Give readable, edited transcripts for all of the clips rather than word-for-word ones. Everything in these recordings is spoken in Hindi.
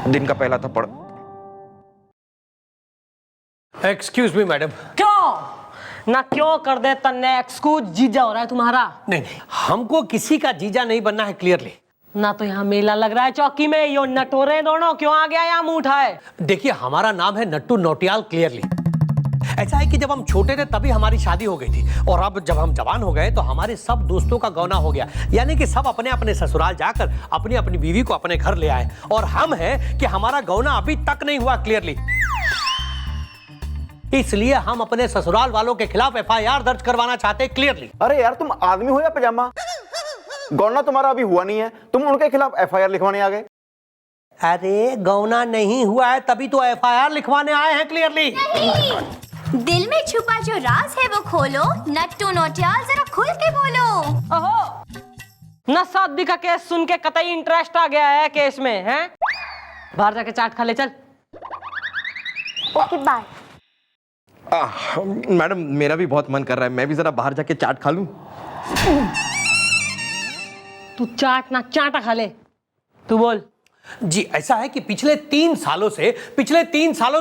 दिन का पहला थप्पड़। Excuse me madam. क्यों ना क्यों कर दे तन्ने एक्सक्यूज, जीजा हो रहा है तुम्हारा। नहीं, हमको किसी का जीजा नहीं बनना है, क्लियरली। ना तो यहाँ मेला लग रहा है चौकी में, यो नटोरे दोनों क्यों आ गया यहाँ मुंह उठाए। देखिए, हमारा नाम है नट्टू नौटियाल, क्लियरली। ऐसा है कि जब हम छोटे थे तभी हमारी शादी हो गई थी, और अब जब हम जवान हो गए तो हमारे सब दोस्तों का गौना हो गया, यानी कि सब अपने अपने ससुराल जाकर अपनी अपनी बीवी को अपने घर ले आए, और हम हैं कि हमारा गौना अभी तक नहीं हुआ, क्लियरली। इसलिए हम अपने ससुराल वालों के खिलाफ एफआईआर दर्ज करवाना चाहते हैं, क्लियरली। अरे यार, तुम आदमी हो या पजामा? गौना तुम्हारा अभी हुआ नहीं है, तुम उनके खिलाफ एफआईआर लिखवाने आ गए। अरे गौना नहीं हुआ है तभी तो एफआईआर लिखवाने आए हैं, क्लियरली। दिल में छुपा जो राज है वो खोलो, नट्टू नौटियाल जरा खुल के बोलो। ओहो, ना शादी का केस सुन के कतई इंटरेस्ट आ गया है केस में, हैं? बाहर जाके चाट खा ले, चल। Okay bye. मैडम, मेरा भी बहुत मन कर रहा है, मैं भी जरा बाहर जाके चाट खा लूं। तू चाट ना चाटा खा ले, तू बोल। जी, ऐसा है कि पिछले 3 सालों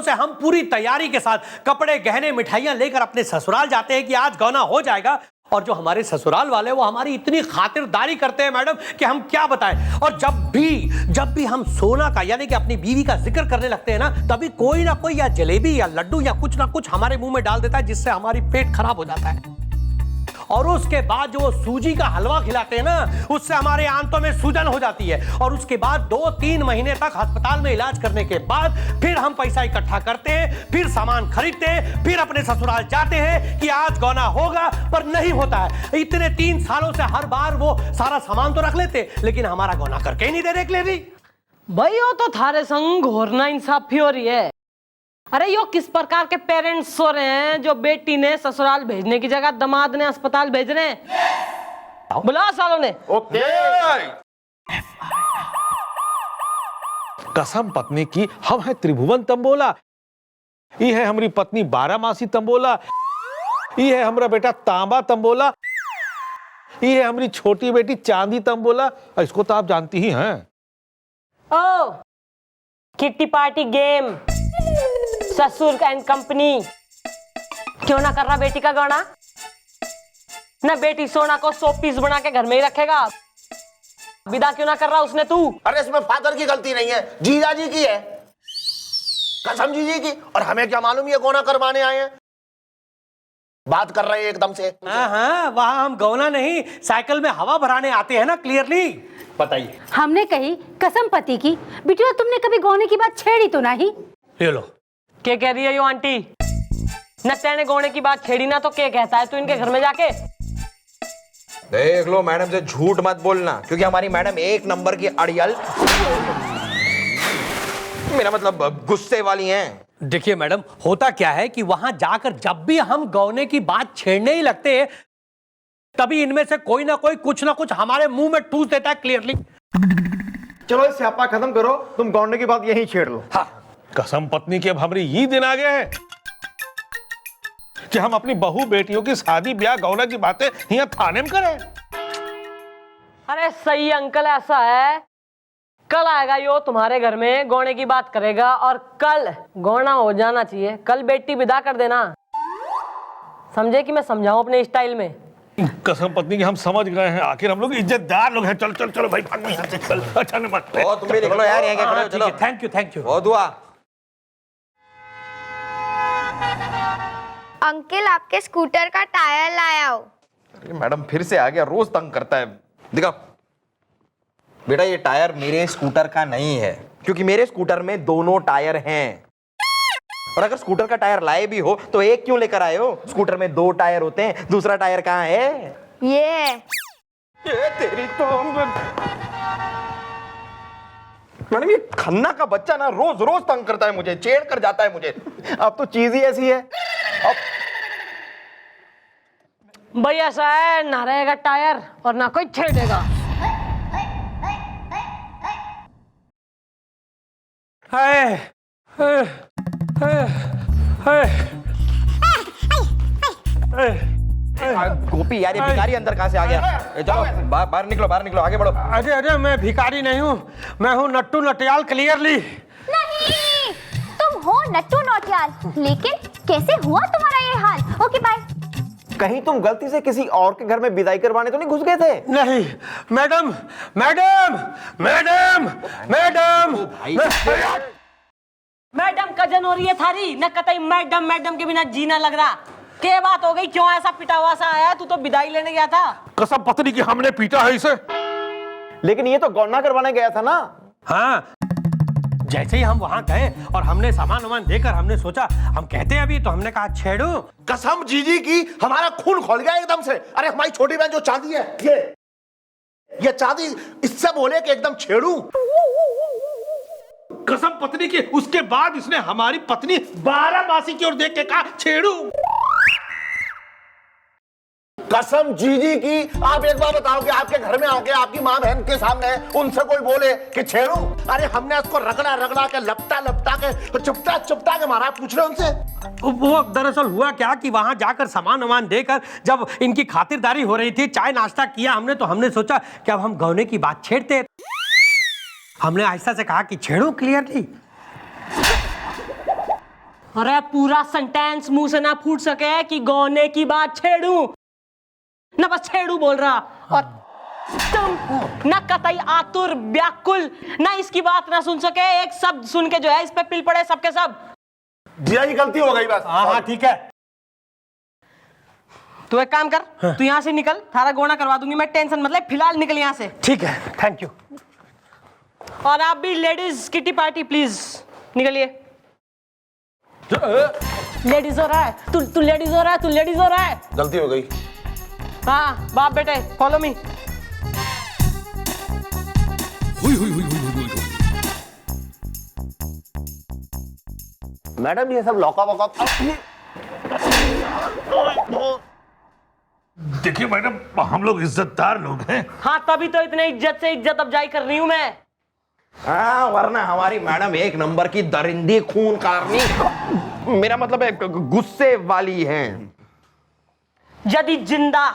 से हम पूरी तैयारी के साथ कपड़े, गहने, मिठाइयां लेकर अपने ससुराल जाते हैं कि आज गौना हो जाएगा, और जो हमारे ससुराल वाले वो हमारी इतनी खातिरदारी करते हैं मैडम कि हम क्या बताएं। और जब भी हम सोना का यानी कि अपनी बीवी का जिक्र करने लगते हैं ना, तभी कोई ना कोई या जलेबी या लड्डू या कुछ ना कुछ हमारे मुंह में डाल देता है, जिससे हमारी पेट खराब हो जाता है। और उसके बाद जो सूजी का हलवा खिलाते हैं ना, उससे हमारे आंतों में सूजन हो जाती है, और उसके बाद 2-3 महीने तक अस्पताल में इलाज करने के बाद फिर हम पैसा इकट्ठा करते हैं, फिर सामान खरीदते हैं, फिर अपने ससुराल जाते हैं कि आज गौना होगा, पर नहीं होता है। इतने 3 सालों से हर बार वो सारा सामान तो रख लेते, लेकिन हमारा गौना करके ही नहीं दे रहे, क्लियरली। भाई वो तो थारे संग घोरना इंसाफी हो रही है। अरे यो किस प्रकार के पेरेंट्स हो रहे हैं जो बेटी ने ससुराल भेजने की जगह दामाद ने अस्पताल भेज रहे हैं? बुला सालों ने। ओके। कसम पत्नी की, हम है त्रिभुवन तंबोला, ये है हमारी पत्नी बारामासी तंबोला, ये है हमारा बेटा तांबा तंबोला, ये है हमारी छोटी बेटी चांदी तंबोला। इसको तो आप जानती ही हैं। ओ, किट्टी पार्टी गेम, ससुर एंड कंपनी। क्यों ना कर रहा बेटी का गौना? ना बेटी सोना को 100 पीस बना के घर में ही रखेगा। विदा क्यों ना कर रहा उसने तू? अरे इसमें फादर की गलती नहीं है, जीजा जी की है, कसम जीजी की। और हमें क्या मालूम ये गौना करवाने आए हैं, बात कर रहे हैं एकदम से। हाँ, वहां हम गौना नहीं साइकिल में हवा भराने आते हैं ना, क्लियरली। बताइए। हमने कही कसम पति की, बिटिया तुमने कभी गौने की बात छेड़ी तो नहीं? ले लो। क्या कह रही है यो आंटी? न तेने गौने की बात छेड़ी ना तो क्या कहता है तू इनके घर में जाके? देख लो, मैडम से झूठ मत बोलना, क्योंकि हमारी मैडम 1 नंबर की अड़ियल, मेरा मतलब गुस्से वाली हैं। देखिए मैडम, होता क्या है कि वहां जाकर जब भी हम गौने की बात छेड़ने ही लगते हैं, तभी इनमें से कोई ना कोई कुछ ना कुछ हमारे मुंह में ठूस देता है, क्लियरली। चलो इस स्यापा खत्म करो, तुम गौने की बात यहीं छेड़ लो। हाँ, कसम पत्नी की, अब हमारी ये दिन आ गए हैं कि हम अपनी बहू बेटियों की शादी ब्याह गौना की बातें यहाँ थाने में करें। अरे सही अंकल, ऐसा है कल आएगा यो तुम्हारे घर में, गौने की बात करेगा, और कल गौना हो जाना चाहिए, कल बेटी विदा कर देना। समझे कि मैं समझाऊं अपने स्टाइल में? कसम पत्नी की, हम समझ गए हैं, आखिर हम लोग इज्जतदार लोग हैं। चलो चलो चलो भाई, भागो यहाँ से, चल। अच्छा न मत। ओ, तुम भी निकलो यार, यहाँ क्या खड़े हो, चलो। Thank you. बहुत दुआ। अंकल आपके स्कूटर का टायर लाया हो। अरे मैडम फिर से आ गया, रोज तंग करता है। दिखा बेटा, ये टायर मेरे स्कूटर का नहीं है, क्योंकि मेरे स्कूटर में दोनों टायर हैं, और अगर स्कूटर का टायर लाए भी हो तो एक क्यों लेकर आए हो? स्कूटर में 2 टायर होते हैं, दूसरा टायर कहाँ है? ये तेरी तो मैडम, ये खन्ना का बच्चा ना रोज रोज तंग करता है मुझे, छेड़ कर जाता है मुझे। अब तो चीज ही ऐसी है। अब भाई ऐसा है, ना रहेगा टायर और ना कोई छेड़ेगा। गोपी यार, ये भिखारी अंदर कहाँ से आ गया? चलो बाहर निकलो, बाहर निकलो, आगे बढ़ो। अरे अरे, मैं भिखारी नहीं हूँ, मैं हूँ नट्टू नटियाल क्लियरली। नहीं, तुम हो नट्टू नौटियाल, लेकिन कैसे हुआ तुम्हारा ये हाल? Okay bye. कहीं तुम गलती से किसी और के घर में विदाई करवाने तो नहीं घुस गए थे? नहीं madam, madam, madam, madam, madam cousin हो रही है थारी, न कतई मैडम मैडम के बिना जीना लग रहा। क्या बात हो गई, क्यों ऐसा पिटा हुआ सा आया? तू तो विदाई लेने गया था। कसम पत्नी की हमने पीटा है इसे। लेकिन ये तो गौना करवाने गया था ना। हाँ, जैसे ही हम वहां गए और हमने सामान वामान देकर हमने सोचा हम कहते हैं अभी, तो हमने कहा छेड़ू। कसम जीजी की, हमारा खून खोल गया एकदम से। अरे हमारी छोटी बहन जो चांदी है, ये चांदी, इससे बोले कि एकदम छेड़ू। कसम पत्नी की, उसके बाद इसने हमारी पत्नी 12 मासी की ओर देख के कहा छेड़ू। कसम जीजी की, आप एक बार बताओ कि आपके घर में आके आपकी माँ बहन के सामने उनसे कोई बोले कि छेड़ू? अरे हमने उसको रगड़ा रगड़ा के लपटा के चुपटा के मारा। पूछ रहे उनसे। वो दरअसल हुआ क्या कि वहां जाकर सामान वामान देकर जब इनकी खातिरदारी हो रही थी, चाय नाश्ता किया हमने, तो हमने सोचा कि अब हम गौने की बात छेड़ते हैं। हमने आहिस्ता से कहा कि छेड़ो क्लियरली। अरे पूरा सेंटेंस मुंह से ना फूट सके कि गौने की बात छेड़ू, ना बस छेड़ू बोल रहा। और तुम ना कतई आतुर व्याकुल, ना इसकी बात ना सुन सके, एक शब्द सुन के जो है इस पे पिल पड़े सबके सब। जीजा जी गलती हो गई बस। हाँ ठीक है। तू एक काम कर, तू यहाँ से निकल, थारा गौना करवा दूंगी मैं, टेंशन मत ले, फिलहाल निकल यहाँ से। ठीक है, थैंक यू। और आप भी लेडीज किटी पार्टी प्लीज निकलिए। लेडीज हो रहा है, तू लेडीज हो रहा है, तू लेडीज हो रहा है। गलती हो गई। हाँ बाप बेटे, फॉलो मी। मैडम ये सब लौका वौका। देखिए मैडम, हम लोग इज्जतदार लोग हैं। हाँ तभी तो इतने इज्जत से इज्जत अफजाई कर रही हूँ मैं। हाँ, वरना हमारी मैडम एक नंबर की दरिंदी खून कारनी, मेरा मतलब है गुस्से वाली हैं। यदि जिंदा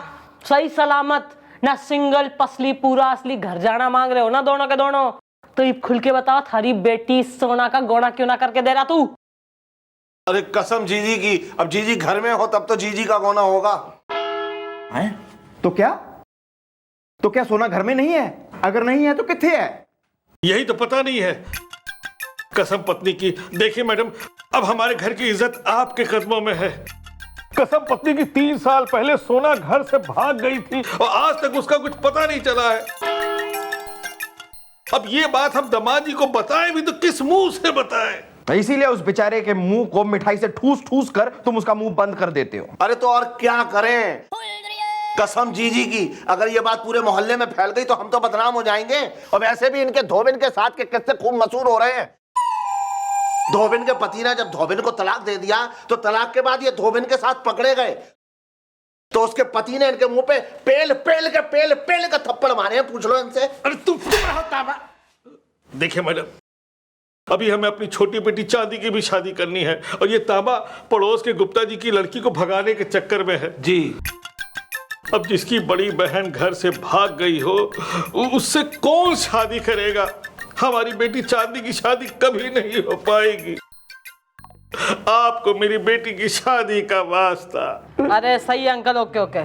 सही सलामत ना सिंगल पसली पूरा असली घर जाना मांग रहे हो ना दोनों के दोनों, तो ये खुल के बताओ थारी बेटी सोना का गौना क्यों ना करके दे रहा तू? अरे कसम जीजी की, अब जीजी घर में हो तब तो जीजी का गौना होगा। हैं? तो क्या सोना घर में नहीं है? अगर नहीं है तो किथे है? यही तो पता नहीं है। कसम पत्नी की, देखिए मैडम, अब हमारे घर की इज्जत आपके कदमों में है। कसम पत्नी की, 3 साल पहले सोना घर से भाग गई थी और आज तक उसका कुछ पता नहीं चला है। अब ये बात हम दामाद जी को बताएं भी तो किस मुंह से बताएं? इसीलिए उस बेचारे के मुंह को मिठाई से ठूस ठूस कर तुम उसका मुंह बंद कर देते हो। अरे तो और क्या करें? कसम जीजी की, अगर ये बात पूरे मोहल्ले में फैल गई तो हम तो बदनाम हो जाएंगे। और वैसे भी इनके धोबिन के साथ के किस्से खूब मशहूर हो रहे हैं। धोबिन के पति ने जब धोबिन को तलाक दे दिया तो तलाक के बाद ये धोबिन के साथ पकड़े गए, तो उसके पति ने इनके मुंह पे पेल के थप्पड़ मारे हैं। पूछ लो इनसे। अरे तुम रहो ताबा। देखिए मैडम, अभी हमें अपनी छोटी बेटी चांदी की भी शादी करनी है और ये ताबा पड़ोस के गुप्ता जी की लड़की को भगाने के चक्कर में है। जी। अब जिसकी बड़ी बहन घर से भाग गई हो उससे कौन शादी करेगा? हमारी बेटी चांदी की शादी कभी नहीं हो पाएगी। आपको मेरी बेटी की शादी का वास्ता। अरे सही अंकल, ओके ओके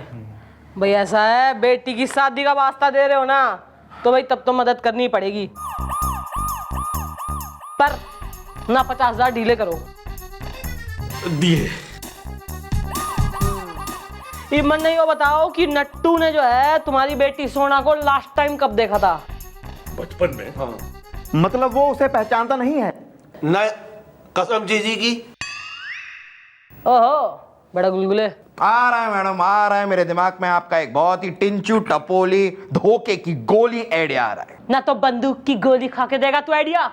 भाई, ऐसा है बेटी की शादी का वास्ता दे रहे हो ना, तो भाई तब तो मदद करनी पड़ेगी, पर ना 50,000 ढीले करो। दिए। ये मन नहीं हो बताओ कि नट्टू ने जो है तुम्हारी बेटी सोना को लास्ट टाइम कब देखा था? बचपन में। हाँ। मतलब वो उसे पहचानता नहीं है? न कसम जीजी की। ओहो बड़ा गुलगुले। आ रहा है मैडम, आ रहा है मेरे दिमाग में आपका एक बहुत ही टिंचू टपोली धोखे की गोली आइडिया आ रहा है। ना तो बंदूक की गोली खा के देगा तू आइडिया।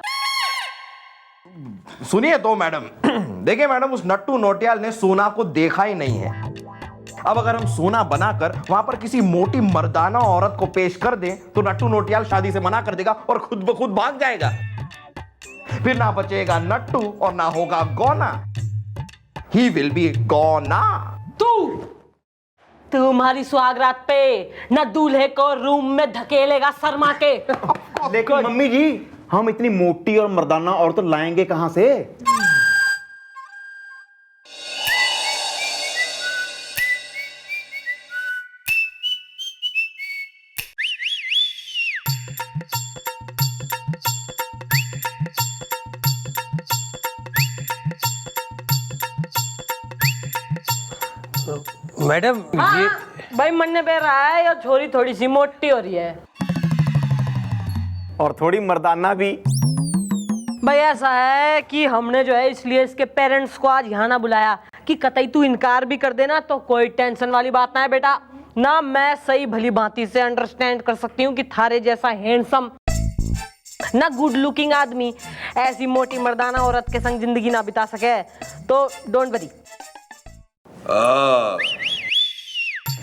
सुनिए तो मैडम, देखिए मैडम, उस नट्टू नौटियाल ने सोना को देखा ही नहीं है। अब अगर हम सोना बनाकर वहां पर किसी मोटी मर्दाना औरत को पेश कर दें तो नट्टू नौटियाल शादी से मना कर देगा और खुद ब खुद भाग जाएगा। फिर ना बचेगा नट्टू और ना होगा गौना। ही विल बी गौना। तू तुम्हारी सुहागरात पे न दूल्हे को रूम में धकेलेगा शर्मा के। लेकिन मम्मी जी, हम इतनी मोटी और मर्दाना औरत तो लाएंगे कहां से? मैडम ये भाई मन में रहा है, ये छोरी थोड़ी सी मोटी हो रही है। और थोड़ी मर्दाना भी। भाई ऐसा है कि हमने जो है इसलिए इसके पेरेंट्स को आज यहाँ ना बुलाया कि कतई तू इनकार भी कर देना तो कोई टेंशन वाली बात ना है बेटा। ना मैं सही भली भांति से अंडरस्टैंड कर सकती हूँ कि थारे जैसा हैंडसम ना गुड लुकिंग आदमी ऐसी मोटी मर्दाना औरत के संग जिंदगी ना बिता सके, तो डोंट वरी।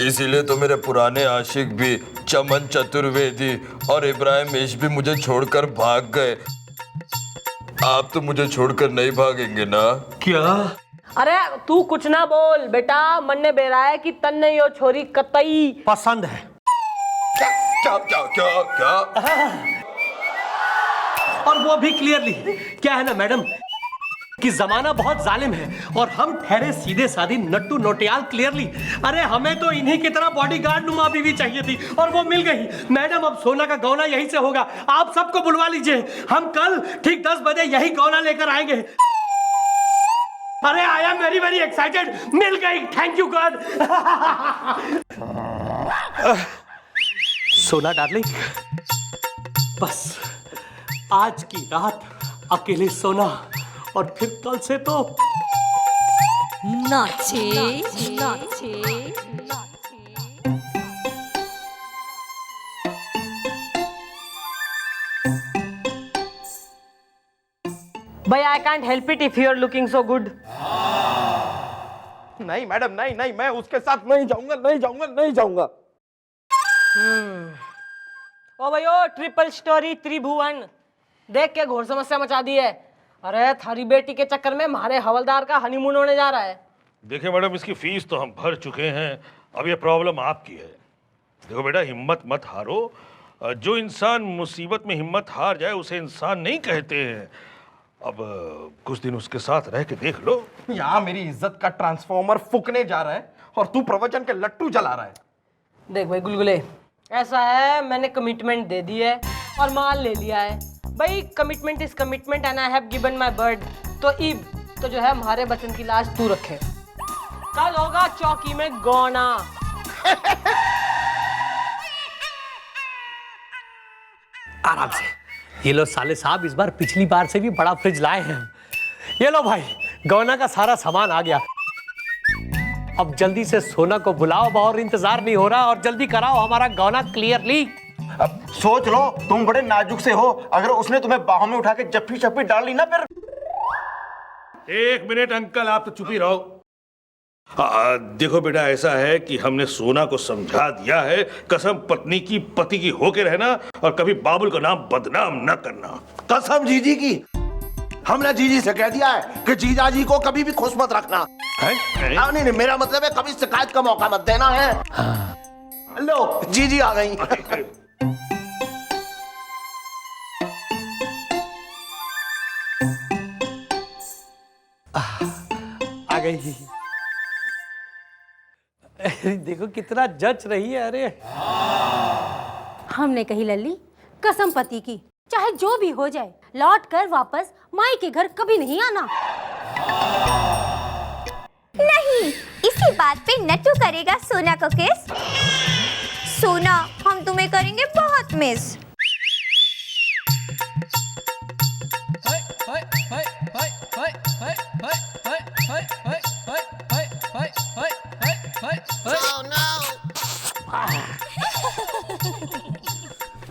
इसीलिए तो मेरे पुराने आशिक भी चमन चतुर्वेदी और इब्राहिम मेश भी मुझे छोड़कर भाग गए। आप तो मुझे छोड़कर नहीं भागेंगे ना? क्या? अरे तू कुछ ना बोल बेटा, मन ने बेरा है कि तन्ने यो छोरी कतई पसंद है। क्या क्या क्या क्या? और वो भी क्लियरली। क्या है ना मैडम कि जमाना बहुत जालिम है और हम ठहरे सीधे साधी नट्टू नोटियाल क्लियरली। अरे हमें तो इन्हीं की तरह बॉडीगार्ड नुमा बीवी चाहिए थी और वो मिल गई। मैडम अब सोना का गौना यहीं से होगा, आप सबको बुलवा लीजिए, हम कल ठीक 10 बजे यही गौना लेकर आएंगे। अरे I am very very excited, मिल गई, thank you God. Sona darling, बस आज की रात अकेले सोना और फिर कल से तो नाचे। भाई I can't help it if you are looking so good. नहीं मैडम, नहीं नहीं, मैं उसके साथ नहीं जाऊंगा, नहीं जाऊंगा, नहीं जाऊंगा। ओ भाई ओ ट्रिपल स्टोरी त्रिभुवन देख के घोर समस्या मचा दी है। अरे थारी बेटी के चक्कर में हमारे हवलदार का हनीमून होने जा रहा है। देखिए मैडम, इसकी फीस तो हम भर चुके हैं, अब ये प्रॉब्लम आपकी है। देखो बेटा, हिम्मत मत हारो। जो इंसान मुसीबत में हिम्मत हार जाए उसे इंसान नहीं कहते हैं। अब कुछ दिन उसके साथ रह के देख लो। यहाँ मेरी इज्जत का ट्रांसफॉर्मर फूकने जा रहा है और तू प्रवचन के लट्टू जला रहा है। देख भाई गुलगुले, ऐसा है मैंने कमिटमेंट दे दी है और माल ले लिया है। भाई commitment is commitment and I have given my bird. तो ईब तो जो है हमारे बचन की लाश तू रखे। कल होगा चौकी में गौना। आराम से। ये लो साले साहब, इस बार पिछली बार से भी बड़ा फ्रिज लाए हैं। ये लो भाई, गौना का सारा सामान आ गया। अब जल्दी से सोना को बुलाओ, और इंतजार नहीं हो रहा, और जल्दी कराओ हमारा गौना क्लियरली। अब सोच लो, तुम बड़े नाजुक से हो, अगर उसने तुम्हें बाहों में उठा के जप्फी शप्पी डाल ली ना फिर। एक मिनट अंकल, आप तो चुप ही रहो। देखो बेटा, ऐसा है कि हमने सोना को समझा दिया है, कसम पत्नी की पति की होके रहना और कभी बाबुल का नाम बदनाम न करना। कसम जीजी की। हमने जीजी से कह दिया है कि जीजा जी को कभी भी खुश मत रखना है? नहीं नहीं, मेरा मतलब है कभी शिकायत का मौका मत देना है। लो जीजी आ गई। आ गई। देखो कितना जच रही है। अरे हमने कही लल्ली, कसम पति की, चाहे जो भी हो जाए लौट कर वापस माई के घर कभी नहीं आना। नहीं, इसी बात पे नट्टू करेगा सोना को किस। सोना, हम तुम्हें करेंगे बहुत मिस।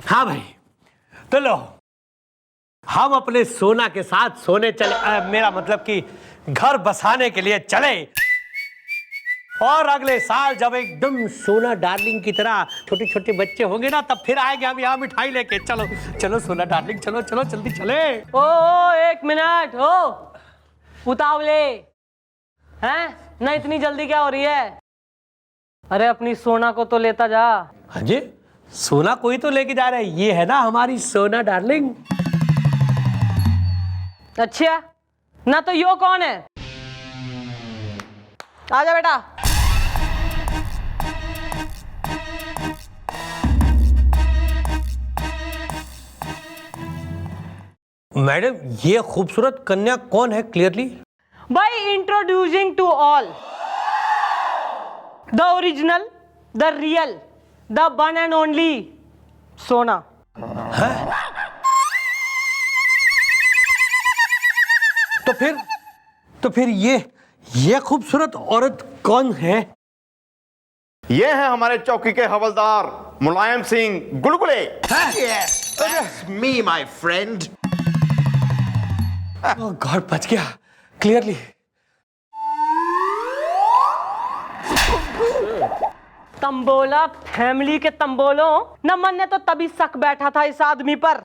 हाँ भाई, तो लो हम अपने सोना के साथ सोने चले, मेरा मतलब कि घर बसाने के लिए चले। और अगले साल जब एकदम सोना डार्लिंग की तरह छोटे छोटे बच्चे होंगे ना, तब फिर आएंगे हम यहाँ मिठाई लेके। चलो चलो सोना डार्लिंग, चलो चलो जल्दी चले। ओ एक मिनट हो, उतावले हैं ना, इतनी जल्दी क्या हो रही है? अरे अपनी सोना को तो लेता जा। हाँ जी, सोना कोई तो लेके जा रहा है, ये है ना हमारी सोना डार्लिंग। अच्छा, ना तो यो कौन है? आजा बेटा। मैडम, ये खूबसूरत कन्या कौन है क्लियरली? भाई, introducing to all the original, the real, the one and only Sona. तो फिर ये खूबसूरत औरत कौन है? ये है हमारे चौकी के हवलदार Mulayam Singh Gulgule. Me, my friend. God, बच गया क्लियरली। तंबोला फैमिली के तंबोलो, न मन ने तो तभी शक बैठा था इस आदमी पर,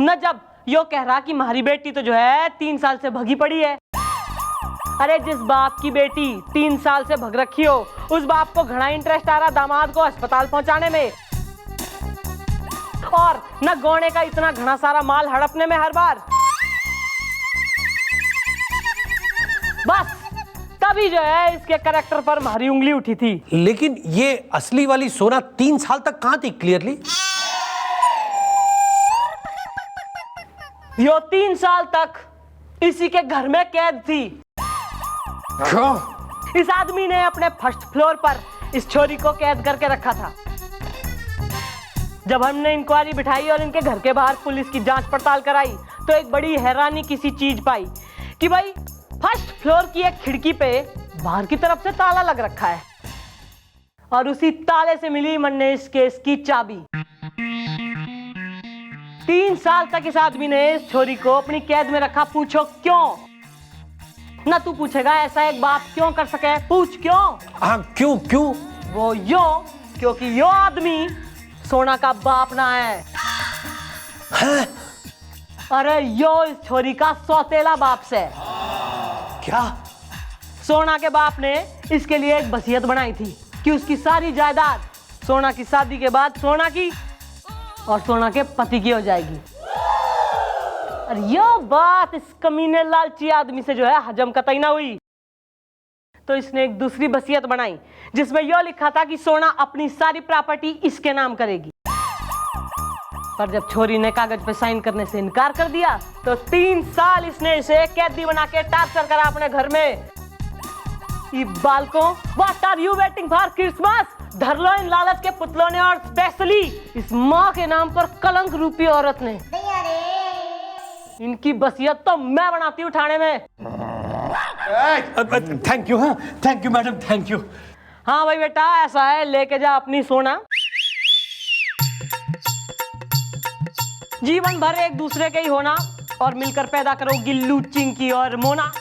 न जब यो कह रहा कि हमारी बेटी तो जो है 3 साल से भगी पड़ी है। अरे जिस बाप की बेटी 3 साल से भग रखी हो, उस बाप को घना इंटरेस्ट आ रहा दामाद को अस्पताल पहुंचाने में, और न गौने का इतना घना सारा माल हड़पने में हर बार। बस तभी जो है इसके कैरेक्टर पर हमारी उंगली उठी थी। लेकिन ये असली वाली सोना 3 साल तक कहां थी क्लियरली? यो 3 साल तक इसी के घर में कैद थी। क्यों? इस आदमी ने अपने फर्स्ट फ्लोर पर इस छोरी को कैद करके रखा था। जब हमने इंक्वायरी बिठाई और इनके घर के बाहर पुलिस की जांच पड़ताल कराई, तो एक बड़ी हैरानी किसी चीज पाई कि भाई फर्स्ट फ्लोर की एक खिड़की पे बाहर की तरफ से ताला लग रखा है, और उसी ताले से मिली मन्ने इस केस की चाबी। 3 साल तक इस आदमी ने इस छोरी को अपनी कैद में रखा। पूछो क्यों? ना तू पूछेगा ऐसा एक बाप क्यों कर सके? पूछ क्यों? हाँ, क्यों? वो यो, क्योंकि यो आदमी सोना का बाप ना है। अरे यो इस छोरी का सौतेला बाप से। क्या? सोना के बाप ने इसके लिए एक वसीयत बनाई थी कि उसकी सारी जायदाद सोना की शादी के बाद सोना की और सोना के पति की हो जाएगी। और यो बात इस कमीने लालची आदमी से जो है हजम कतई ना हुई, तो इसने एक दूसरी वसीयत बनाई जिसमें यह लिखा था कि सोना अपनी सारी प्रॉपर्टी इसके नाम करेगी। पर जब छोरी ने कागज पे साइन करने से इनकार कर दिया, तो 3 साल इसने इसे कैदी बना के टार्चर करा अपने घर में। ये बालकों, what are you waiting for Christmas? धर लो इन लालच के पुतलों ने, और स्पेशली इस माँ के नाम पर कलंक रूपी औरत ने। इनकी वसीयत तो मैं बनाती हूँ ठाणे में। Thank you. हाँ, thank you madam, thank you. हाँ भाई बेटा, ऐसा है, लेके जा अपनी सोना। जीवन भर एक दूसरे के ही होना, और मिलकर पैदा करो गिल्लू, चिंकी और मोना।